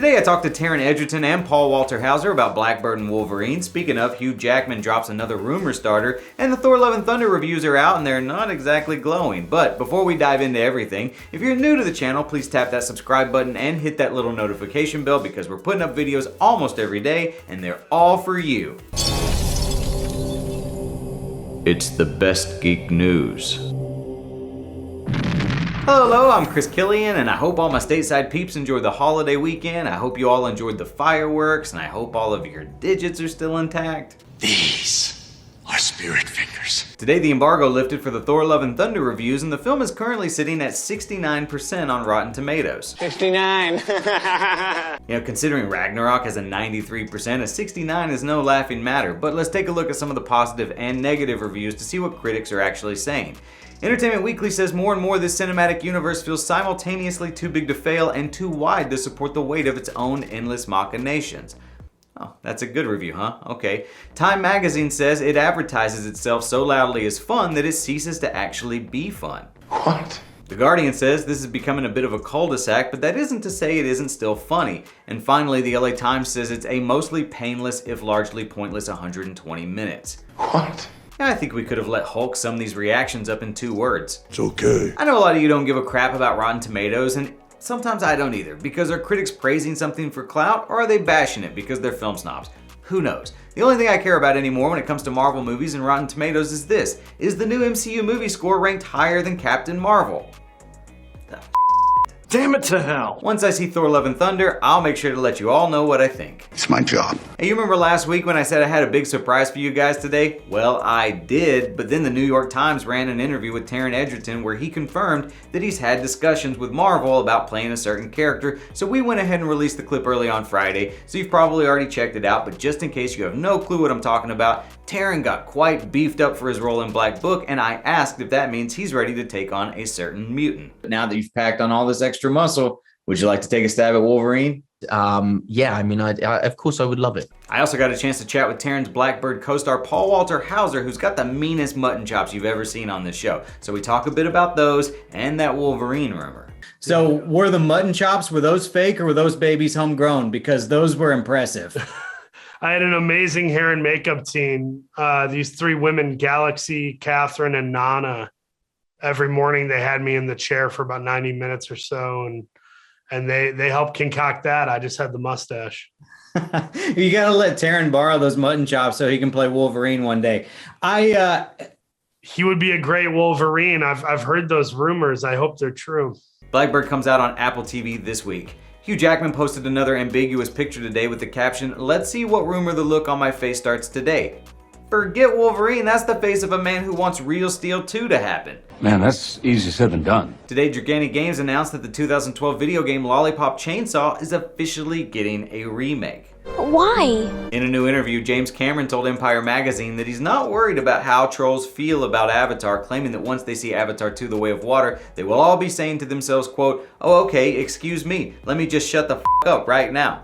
Today I talked to Taron Egerton and Paul Walter Hauser about Blackbird and Wolverine. Speaking of, Hugh Jackman drops another rumor starter, and the Thor Love and Thunder reviews are out and they're not exactly glowing. But before we dive into everything, if you're new to the channel, please tap that subscribe button and hit that little notification bell because we're putting up videos almost every day and they're all for you. It's the best geek news. Hello, I'm Chris Killian, and I hope all my stateside peeps enjoyed the holiday weekend. I hope you all enjoyed the fireworks, and I hope all of your digits are still intact. These are spirit fingers. Today, the embargo lifted for the Thor Love and Thunder reviews, and the film is currently sitting at 69% on Rotten Tomatoes. 69. Considering Ragnarok has a 93%, a 69 is no laughing matter. But let's take a look at some of the positive and negative reviews to see what critics are actually saying. Entertainment Weekly says more and more this cinematic universe feels simultaneously too big to fail and too wide to support the weight of its own endless machinations. Oh, that's a good review, huh? Okay. Time Magazine says it advertises itself so loudly as fun that it ceases to actually be fun. What? The Guardian says this is becoming a bit of a cul-de-sac, but that isn't to say it isn't still funny. And finally, the LA Times says it's a mostly painless, if largely pointless 120 minutes. What? I think we could have let Hulk sum these reactions up in 2 words. It's okay. I know a lot of you don't give a crap about Rotten Tomatoes, and sometimes I don't either, because are critics praising something for clout, or are they bashing it because they're film snobs? Who knows? The only thing I care about anymore when it comes to Marvel movies and Rotten Tomatoes is this: is the new MCU movie score ranked higher than Captain Marvel? Damn it to hell! Once I see Thor Love and Thunder, I'll make sure to let you all know what I think. It's my job. Hey, you remember last week when I said I had a big surprise for you guys today? Well, I did, but then the New York Times ran an interview with Taron Egerton where he confirmed that he's had discussions with Marvel about playing a certain character, so we went ahead and released the clip early on Friday, so you've probably already checked it out, but just in case you have no clue what I'm talking about, Taron got quite beefed up for his role in Black Book, and I asked if that means he's ready to take on a certain mutant. But now that you've packed on all this extra muscle, would you like to take a stab at Wolverine? Yeah, I mean, I of course I would love it. I also got a chance to chat with Taron's Blackbird co-star Paul Walter Hauser, who's got the meanest mutton chops you've ever seen on this show. So we talk a bit about those and that Wolverine rumor. So were the mutton chops, were those fake or were those babies homegrown? Because those were impressive. I had an amazing hair and makeup team. These 3 women, Galaxy, Catherine, and Nana. Every morning they had me in the chair for about 90 minutes or so, and they helped concoct that. I just had the mustache. You gotta let Taron borrow those mutton chops so he can play Wolverine one day. He would be a great Wolverine. I've heard those rumors. I hope they're true. Blackbird comes out on Apple TV this week. Hugh Jackman posted another ambiguous picture today with the caption, "Let's see what rumor the look on my face starts today." Forget Wolverine, that's the face of a man who wants Real Steel 2 to happen. Man, that's easy said than done. Today, Gigantic Games announced that the 2012 video game Lollipop Chainsaw is officially getting a remake. Why? In a new interview, James Cameron told Empire Magazine that he's not worried about how trolls feel about Avatar, claiming that once they see Avatar 2: The Way of Water, they will all be saying to themselves, quote, "Oh, okay, excuse me, let me just shut the f*** up right now."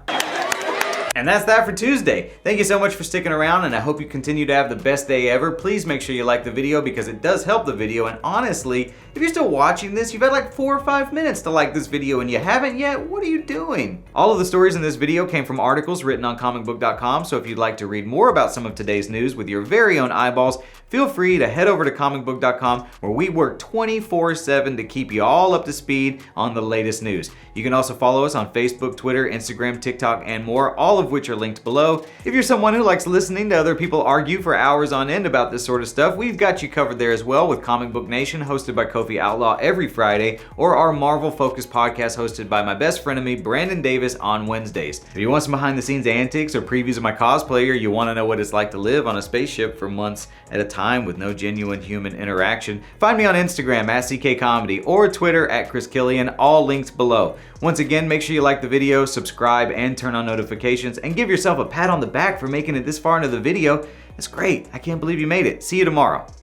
And that's that for Tuesday. Thank you so much for sticking around, and I hope you continue to have the best day ever. Please make sure you like the video because it does help the video, and honestly, if you're still watching this, you've had like 4 or 5 minutes to like this video and you haven't yet, what are you doing? All of the stories in this video came from articles written on ComicBook.com, so if you'd like to read more about some of today's news with your very own eyeballs, feel free to head over to ComicBook.com where we work 24/7 to keep you all up to speed on the latest news. You can also follow us on Facebook, Twitter, Instagram, TikTok, and more, all of which are linked below. If you're someone who likes listening to other people argue for hours on end about this sort of stuff, we've got you covered there as well with Comic Book Nation, hosted by Kofi Outlaw every Friday, or our Marvel-focused podcast hosted by my best friend of me, Brandon Davis, on Wednesdays. If you want some behind-the-scenes antics or previews of my cosplay, or you want to know what it's like to live on a spaceship for months at a time with no genuine human interaction, find me on Instagram at CKComedy or Twitter at Chris Killian, all links below. Once again, make sure you like the video, subscribe, and turn on notifications, and give yourself a pat on the back for making it this far into the video. That's great. I can't believe you made it. See you tomorrow.